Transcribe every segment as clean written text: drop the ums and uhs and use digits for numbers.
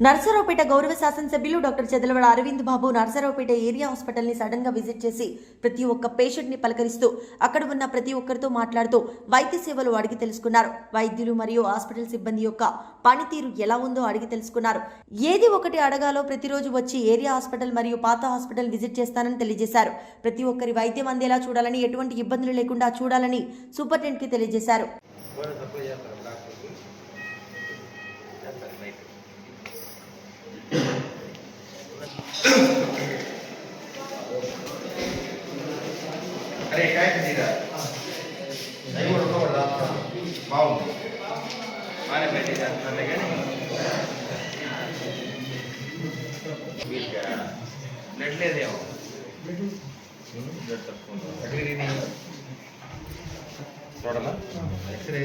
నర్సరావుపేట గౌరవ శాసనసభ్యులు డాక్టర్ చెదలవాడ అరవింద్ బాబు Narasaraopet area hospital ని సడన్ గా విజిట్ చేసి ప్రతి ఒక్క పేషెంట్ ని పలకరిస్తూ అక్కడ ఉన్న ప్రతి ఒక్కరితో మాట్లాడుతూ వైద్య సేవలు అడిగి తెలుసుకున్నారు. వైద్యులు మరియు హాస్పిటల్ సిబ్బంది యొక్క పనితీరు ఎలా ఉందో అడిగి తెలుసుకున్నారు. ఏది ఒకటి అడగాలో ప్రతిరోజు వచ్చి ఏరియా హాస్పిటల్ మరియు పాత హాస్పిటల్ విజిట్ చేస్తానని తెలియజేశారు. ప్రతి ఒక్కరి వైద్యం అందేలా చూడాలని, ఎటువంటి ఇబ్బందులు లేకుండా చూడాలని సూపరింటెండెంట్ కి తెలియజేశారు. अरे काय करीरा नहीं वो तो बड़ा बाउ माने बैठे जाते हैं नहीं बिल क्या ब्लड ले दे हो ब्लड तक कौन अगली नहीं थोड़ा ना एक्सरे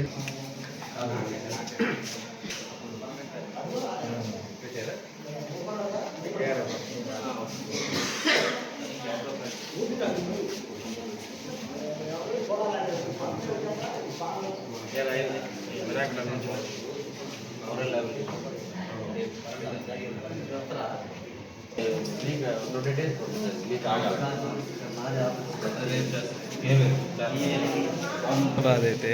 బాధైతే